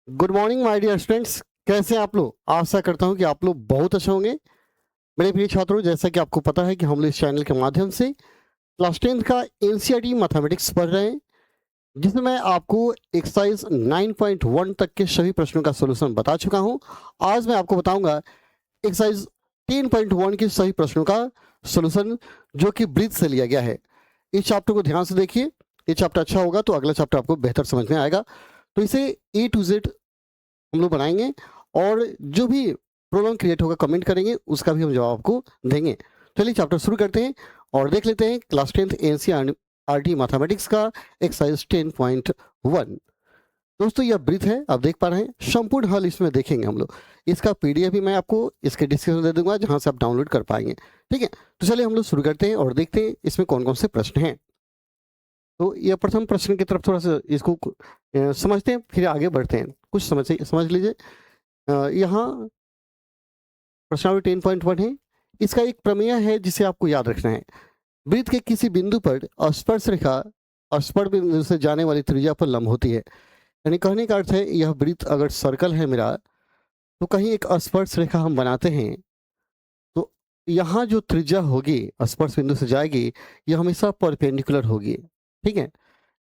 Good morning my dear students. कैसे हैं आप लोग? आशा करता हूं कि आप लोग बहुत अच्छे होंगे। मेरे प्रिय छात्रों, जैसा कि आपको पता है कि हम लोग इस चैनल के माध्यम से क्लास 10th का एनसीईआरटी मैथमेटिक्स पढ़ रहे हैं, जिसमें मैं आपको एक्सरसाइज 9.1 तक के सभी प्रश्नों का सॉल्यूशन बता चुका हूं। आज मैं आपको बताऊंगा एक्सरसाइज 10.1 के सभी प्रश्नों का सॉल्यूशन, जो कि ब्रीथ से लिया गया है। इस चैप्टर को ध्यान से देखिए। ये चैप्टर अच्छा होगा तो अगला चैप्टर आपको बेहतर समझ में आएगा। तो इसे ए टू जेड हम लोग बनाएंगे, और जो भी प्रॉब्लम क्रिएट होगा कमेंट करेंगे, उसका भी हम जवाब आपको देंगे। चलिए चैप्टर शुरू करते हैं और देख लेते हैं क्लास 10th एनसीईआरटी मैथमेटिक्स का एक्सरसाइज 10.1। दोस्तों यह ब्रीथ है, आप देख पा रहे हैं। संपूर्ण हल इसमें देखेंगे हम लोग। इसका पीडीएफ भी मैं आपको इसके डिस्क्रिप्शन दे दूंगा, जहां से आप डाउनलोड कर पाएंगे। ठीक है, तो चलिए हम लोग शुरू करते हैं और देखते हैं इसमें कौन कौन से प्रश्न हैं। तो यह प्रथम प्रश्न की तरफ थोड़ा सा इसको समझते हैं, फिर आगे बढ़ते हैं। कुछ समझ लीजिए। यहाँ प्रश्नावली 10.1 है। इसका एक प्रमेय है जिसे आपको याद रखना है। वृत्त के किसी बिंदु पर स्पर्श रेखा स्पर्श बिंदु से जाने वाली त्रिज्या पर लंब होती है। यानी कहने का अर्थ है, यह वृत्त अगर सर्कल है मेरा, तो कहीं एक स्पर्श रेखा हम बनाते हैं, तो यहाँ जो त्रिज्या होगी स्पर्श बिंदु से जाएगी, यह हमेशा परपेंडिकुलर होगी। ठीक है,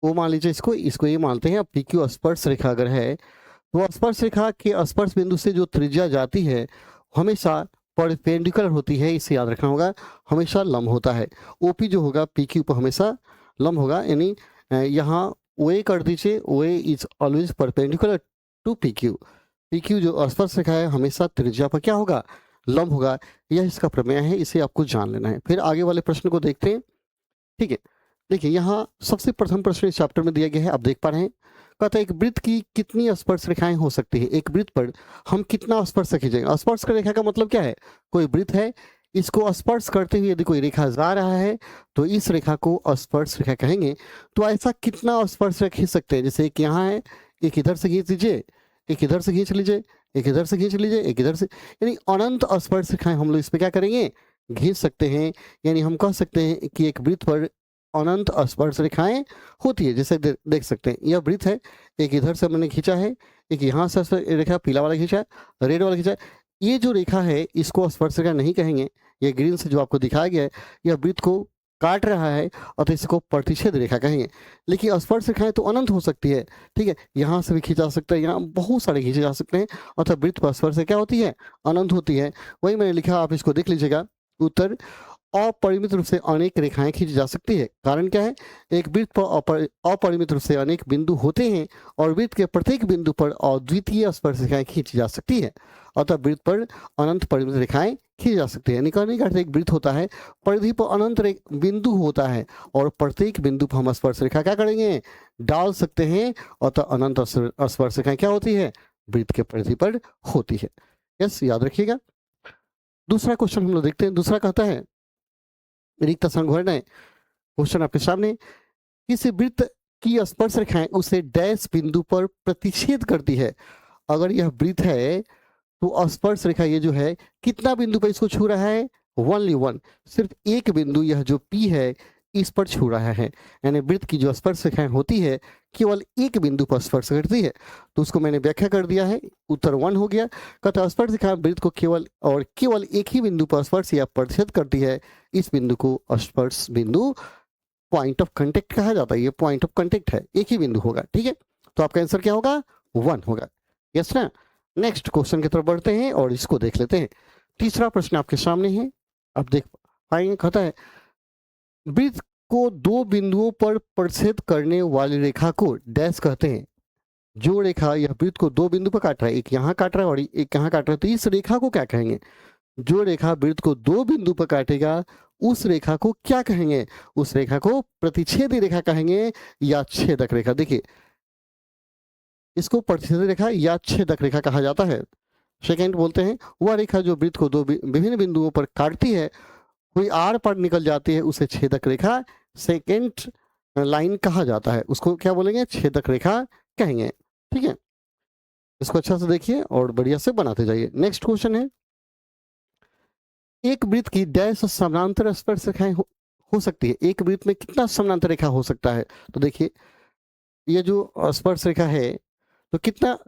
वो मान लीजिए इसको इसको ये मानते हैं। अब पी क्यू स्पर्श रेखा अगर है, तो स्पर्श रेखा के स्पर्श बिंदु से जो त्रिज्या जाती है हमेशा परपेंडिकुलर होती है, इसे याद रखना होगा। हमेशा लंब होता है। ओपी जो होगा पी क्यू पर हमेशा लंब होगा। यानी यहाँ ओ ए कर दीजिए, O A is always perpendicular to P Q. P Q जो स्पर्श रेखा है हमेशा त्रिज्या पर क्या होगा? लंब होगा। यह इसका प्रमेय है, इसे आपको जान लेना है। फिर आगे वाले प्रश्न को देखते हैं। ठीक है, देखिए यहाँ सबसे प्रथम प्रश्न इस चैप्टर में दिया गया है, आप देख पा रहे हैं। कहता है एक वृत्त की कितनी स्पर्श रेखाएं हो सकती है। एक वृत्त पर हम कितना स्पर्श खींचेंगे? स्पर्श रेखा का मतलब क्या है? कोई वृत्त है, इसको स्पर्श करते हुए यदि कोई रेखा जा रहा है, तो इस रेखा को स्पर्श रेखा कहेंगे। तो ऐसा कितना स्पर्श रेखा खींच सकते हैं? जैसे एक यहाँ है, एक इधर से खींच लीजिए, एक इधर से खींच लीजिए, एक इधर से खींच लीजिए, एक इधर से, यानी अनंत स्पर्श रेखाएं हम लोग इस पे क्या करेंगे? खींच सकते हैं। यानी हम कह सकते हैं कि एक वृत्त पर अनंत स्पर्श रेखाएं होती है। जैसे देख सकते हैं, यह वृत्त है, एक इधर से मैंने खींचा है, एक यहाँ से रेखा पीला वाला खींचा है, रेड वाला खींचा है। ये जो रेखा है इसको स्पर्श रेखा नहीं कहेंगे। ये ग्रीन से जो आपको दिखाया गया है, यह वृत्त को काट रहा है, अतः इसको प्रतिच्छेद रेखा कहेंगे। लेकिन स्पर्श रेखाएं तो अनंत हो सकती है। ठीक है, यहाँ से भी खींचा सकता है, यहाँ बहुत सारे खींचे जा सकते हैं, अतः वृत्त पर स्पर्श क्या होती है? अनंत होती है। वही मैंने लिखा, आप इसको देख लीजिएगा। उत्तर, अपरिमित रूप से अनेक रेखाएं खींची जा सकती है। कारण क्या है? एक वृत्त पर अपरिमित रूप से अनेक बिंदु होते हैं, और वृत्त के प्रत्येक बिंदु पर अद्वितीय स्पर्श रेखाएं खींची जा सकती है। अतः वृत्त पर अनंत परिमित रेखाएं खींची जा सकती है। निकालने का अर्थ, एक वृत्त होता है, परिधि पर अनंत बिंदु होता है, और प्रत्येक बिंदु पर हम स्पर्श रेखा क्या करेंगे? डाल सकते हैं। अतः अनंत स्पर्श रेखाएं क्या होती है? वृत्त के परिधि पर होती है। यस, याद रखिएगा। दूसरा क्वेश्चन हम लोग देखते हैं। दूसरा कहता है, रिक्त स्थान भरना है। क्वेश्चन आपके सामने, किसी वृत्त की स्पर्श रेखाएं उसे डैश बिंदु पर प्रतिच्छेद करती है। अगर यह वृत्त है, तो स्पर्श रेखा ये जो है कितना बिंदु पर इसको छू रहा है? ओनली वन, सिर्फ एक बिंदु, यह जो पी है इस पर छू रहा है। यानी वृत्त की जो स्पर्श रेखाएं होती है केवल एक बिंदु पर स्पर्श करती है। तो उसको मैंने व्याख्या कर दिया है, उत्तर 1 हो गया। कहता स्पर्श रेखा वृत्त को केवल एक ही बिंदु पर स्पर्श या प्रतिच्छेद करती है। इस बिंदु को स्पर्श बिंदु, पॉइंट ऑफ कांटेक्ट कहा जाता है। ये पॉइंट ऑफ कांटेक्ट है, एक ही बिंदु होगा। ठीक है, तो आपका आंसर क्या होगा? 1 होगा। यस ना। नेक्स्ट क्वेश्चन की तरफ बढ़ते हैं और इसको देख लेते हैं। तीसरा प्रश्न आपके सामने है, आप देख पाएंगे। कहता है वृत्त को दो बिंदुओं पर प्रतिच्छेद करने वाली रेखा को डैश कहते हैं। जो रेखा यह वृत्त को दो बिंदु पर काट रहा है, एक यहाँ काट रहा है और एक यहाँ काट रहा है, तो इस रेखा को क्या कहेंगे? जो रेखा वृत्त को दो बिंदु पर काटेगा, उस रेखा को क्या कहेंगे? उस रेखा को प्रतिच्छेदी रेखा कहेंगे या छेदक रेखा। देखिए, इसको प्रतिच्छेदी रेखा या छेदक रेखा कहा जाता है। सेकंड बोलते हैं वह रेखा जो वृत्त को दो विभिन्न बिंदुओं पर काटती है, कोई आर पार निकल जाती है, उसे छेदक रेखा सेकंड लाइन कहा जाता है। उसको क्या बोलेंगे? छेदक रेखा कहेंगे। ठीक है, इसको अच्छा से देखिए और बढ़िया से बनाते जाइए। नेक्स्ट क्वेश्चन है, एक वृत्त की डैश समानांतर स्पर्श रेखाएं हो सकती है। एक वृत्त में कितना समानांतर रेखा हो सकता है? तो देखिए, ये जो स्पर्श रेखा है, तो कितना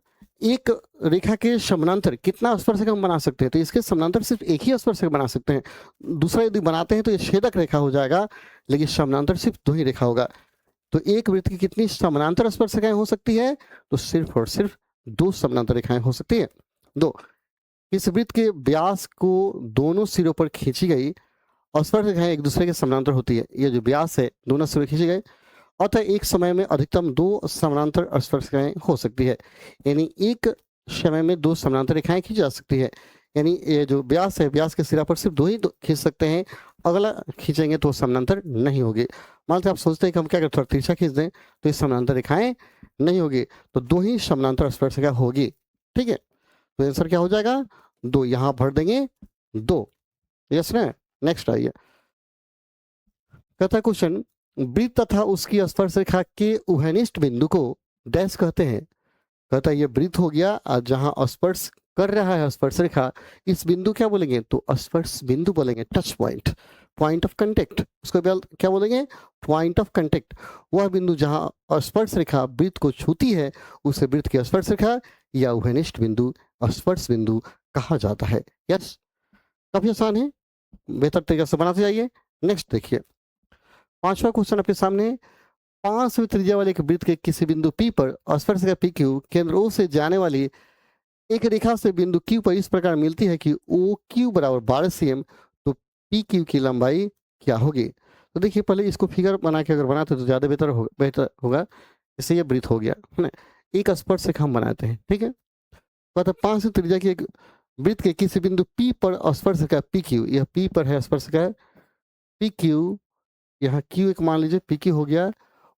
एक रेखा के समानांतर कितना स्पर्शक हम बना सकते हैं? तो इसके समानांतर सिर्फ एक ही स्पर्शक बना सकते हैं। दूसरा यदि बनाते हैं तो ये छेदक रेखा हो जाएगा, लेकिन समानांतर सिर्फ 2 ही रेखा होगा। तो एक वृत्त की कितनी समानांतर स्पर्शकाएं हो सकती है? तो सिर्फ और सिर्फ 2 समानांतर रेखाएं हो सकती है। 2, इस वृत्त के व्यास को दोनों सिरों पर खींची गई स्पर्शरेखाएं एक दूसरे के समानांतर होती है। ये जो व्यास है दोनों सिरों खींचे गए, अतः एक समय में अधिकतम 2 समानांतर स्पर्शरेखाएं हो सकती है। यानी एक समय में 2 समानांतर रेखाएं खींची जा सकती है। यानी ये जो व्यास है, व्यास के सिरा पर सिर्फ 2 ही खींच सकते हैं, अगला खींचेंगे तो समानांतर नहीं होगी। मान लीजिए आप सोचते हैं कि हम क्या करें, थोड़ा तिरछा खींच दें तो ये समानांतर रेखाएं नहीं होगी, तो 2 ही समानांतर स्पर्शरेखा होगी। ठीक है, तो आंसर क्या हो जाएगा? 2। यहां भर देंगे 2। यस ना? नेक्स्ट आइए, कहता है क्वेश्चन, वृत्त तथा उसकी स्पर्शरेखा के उभयनिष्ठ बिंदु को डैश कहते हैं। कहता है ये वृत्त हो गया और जहां स्पर्श कर रहा है स्पर्शरेखा, इस बिंदु क्या बोलेंगे? तो स्पर्श बिंदु बोलेंगे, touch point, point of contact. उसको क्या बोलेंगे? Point of contact. वह बिंदु जहां स्पर्श रेखा वृत्त को छूती है उसे वृत्त की स्पर्श रेखा या उभयनिष्ठ बिंदु, स्पर्श बिंदु कहा जाता है। यस, काफी आसान है, बेहतर तरीके से बनाते जाइए। नेक्स्ट देखिए, 5वां क्वेश्चन आपके सामने। 5 त्रिज्या वाले एक वृत्त के किसी बिंदु P पर स्पर्श रेखा PQ केंद्र O से जाने वाली एक रेखा से बिंदु Q पर इस प्रकार मिलती है कि OQ बराबर 12 cm, तो PQ की लंबाई क्या होगी? तो देखिए पहले इसको फिगर बना के अगर बनाते तो ज़्यादा बेहतर होगा। इससे ये वृत्त हो गया, है ना? एक स्पर्श रेखा हम बनाते हैं, ठीक है? तो 5 त्रिज्या की एक वृत्त के किसी बिंदु P पर स्पर्श रेखा PQ, यह P पर है स्पर्श रेखा PQ, यहाँ Q एक मान लीजिए, PQ हो गया।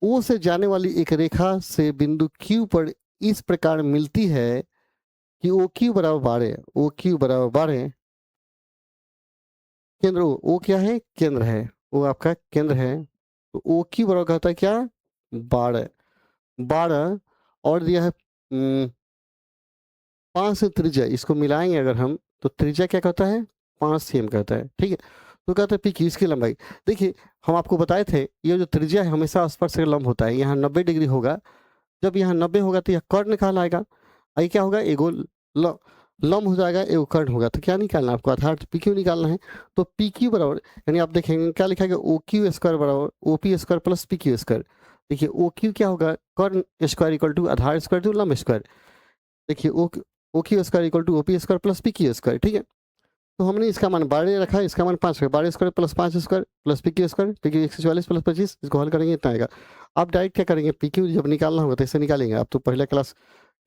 O से जाने वाली एक रेखा से बिंदु Q पर इस प्रकार मिलती है कि OQ बराबर 12, OQ बराबर 12, केंद्र O क्या है? केंद्र है, वो आपका केंद्र है। तो OQ बराबर होता है क्या? 12, 12 और दिया है 5 से त्रिज्या, इसको मिलाएंगे अगर हम तो त्रिज्या क्या कहता है? 5 cm कहता है, ठीक है? तो कहता है PQ, इसकी लंबाई। देखिए हम आपको बताए थे ये जो त्रिज्या है हमेशा स्पर्श से लंब होता है, यहाँ 90 डिग्री होगा। जब यहाँ 90 होगा तो यह कर्ण निकाल आएगा, ये क्या होगा? एगो लंब हो जाएगा, एगो कर्ण होगा। तो क्या निकालना है आपको? अर्थात PQ निकालना है। तो PQ बराबर, यानी आप देखेंगे क्या लिखा गया? OQ स्क्वायर बराबर OP square plus PQ square. देखिए OQ क्या होगा? कर्ण स्क्वायर इक्वल टू आधार स्क्वायर टू लंब स्क्वायर। देखिए OQ square equal to OP square plus PQ square, ठीक है? तो हमने इसका मान 12 रखा है, इसका मान 5 है। 12 square plus 5 square plus PQ square, PQ 144 plus 25, इसको हल करेंगे इतना आएगा। आप डायरेक्ट क्या करेंगे? PQ जब निकालना होगा तो ऐसे निकालेंगे। आप तो पहले क्लास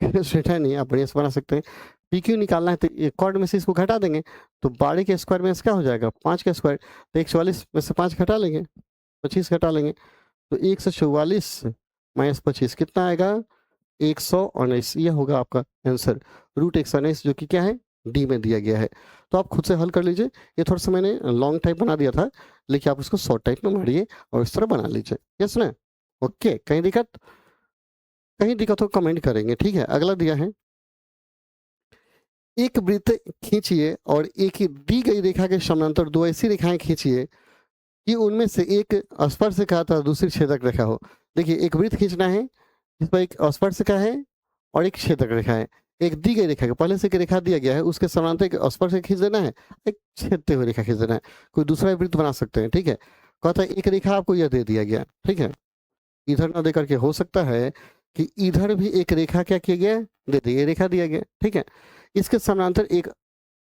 स्ट्रेट है नहीं, आप बढ़िया से बना सकते हैं। PQ निकालना है तो एक कॉर्ड में से इसको घटा देंगे, तो 12 के स्क्वायर में से क्या हो जाएगा? 5 का स्क्वायर। तो 144 में से 5 घटा लेंगे, 25 घटा लेंगे, तो 144 माइनस 25 कितना आएगा? 119। यह होगा आपका आंसर, रूट 119, जो कि क्या है? डी में दिया गया है। तो आप खुद से हल कर लीजिए। ये थोड़ा सा मैंने लॉन्ग टाइप बना दिया था, लेकिन आप उसको शॉर्ट टाइप में मारिए और इस तरह बना लीजिए। यस ना? ओके, कहीं दिक्कत? कहीं दिक्कत हो कमेंट करेंगे, ठीक है? अगला दिया है, एक वृत्त खींचिए और एक ही दी गई रेखा के समानांतर 2 ऐसी रेखाएं खींचिए कि उनमें से एक स्पर्श रेखा तथा दूसरी छेदक रेखा हो। देखिए एक वृत्त खींचना है जिसमें एक स्पर्श रेखा है और एक छेदक रेखा है। एक दी गई रेखा, पहले से एक रेखा दिया गया है, उसके समानांतर एक स्पर्श रेखा खींच देना है, एक छेदते हुए रेखा खींच देना है। कोई दूसरा वृत्त बना सकते हैं, ठीक है? कहता है एक रेखा आपको यह दे दिया गया, ठीक है? इधर ना दे करके हो सकता है कि इधर भी एक रेखा क्या किया गया? दे दी, ये रेखा दिया गया, ठीक है? इसके समानांतर एक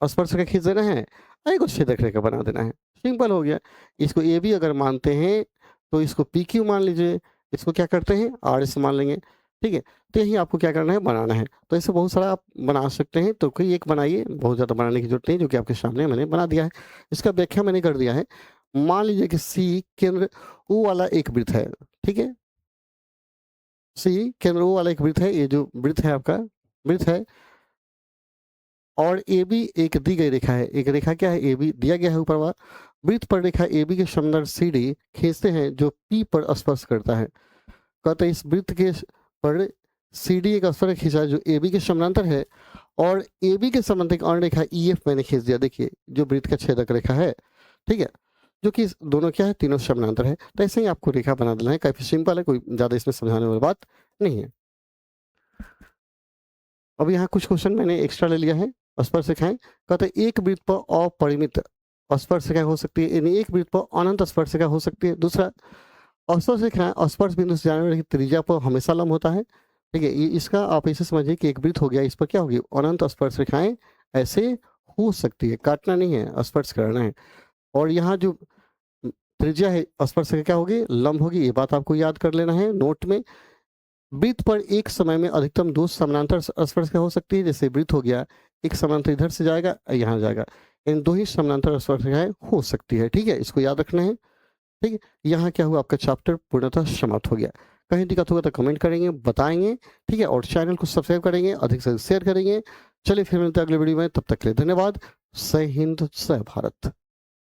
स्पर्श रेखा खींच देना है और एक छेदक रेखा बना देना है। सिंपल हो गया। इसको ए भी अगर मानते हैं तो इसको PQ मान लीजिए, इसको क्या करते हैं? RS मान लेंगे, ठीक है? तो यही आपको क्या करना है? बनाना है। तो ऐसे बहुत सारा आप बना सकते हैं, तो कोई एक बनाइए, बहुत ज़्यादा बनाने की जरूरत नहीं, जो कि आपके सामने मैंने बना दिया है। इसका व्याख्या मैंने कर दिया है। मान लीजिए कि C केंद्र O वाला एक वृत्त है, ठीक है? C केंद्र O वाला एक वृत्त है, ये जो वृत्त है आपका वृत्त है, और AB एक दी गई रेखा है। एक रेखा क्या है? AB दिया गया है ऊपर वाला। वृत्त पर रेखा AB के समानांतर CD खींचते हैं जो P पर स्पर्श करता है। कहते हैं इस वृत्त के पर CD एक स्पर्श खींचा जो AB के समानांतर है, और AB के समानांतर एक अन्य रेखा EF मैंने खींच दिया। देखिए जो वृत्त का छेदक रेखा है, ठीक है? जो कि दोनों क्या है? तीनों समानांतर है। तो ऐसे ही आपको रेखा बना देना है, काफी सिंपल है, कोई ज्यादा इसमें समझाने वाली बात नहीं है। अब यहाँ कुछ क्वेश्चन मैंने एक्स्ट्रा ले लिया है। स्पर्श रेखाएं कहते हैं एक वृत्त पर अपरिमित स्पर्श रेखा हो सकती है, यानी एक वृत्त पर अनंत स्पर्श रेखा हो सकती है। दूसरा, स्पर्श रेखाएं स्पर्श बिंदु से जाने वाली त्रिज्या पर हमेशा लंब होता है। ठीक है, ये इसका आप ऐसे समझिए कि एक वृत्त हो गया, इस पर क्या होगी, अनंत स्पर्श रेखाएं ऐसे हो सकती है, काटना नहीं है, स्पर्श करना है। और यहाँ जो त्रिज्या है स्पर्श रेखा क्या होगी, लंब होगी। ये बात आपको याद कर लेना है नोट में। वृत्त पर एक समय में अधिकतम दो समानांतर स्पर्श रेखा हो सकती है। जैसे वृत्त हो गया, एक समानांतर इधर से जाएगा, यहाँ जाएगा, इन दो ही समानांतर स्पर्श रेखाएं हो सकती है। ठीक है, इसको याद रखना है। ठीक है, यहाँ क्या हुआ, आपका चैप्टर पूर्णतः समाप्त हो गया। कहीं दिक्कत होगा तो कमेंट करेंगे, बताएंगे। ठीक है, और चैनल को सब्सक्राइब करेंगे, अधिक से अधिक शेयर करेंगे। चलिए फिर मिलते हैं अगले वीडियो में, तब तक के लिए धन्यवाद। जय हिंद, जय भारत।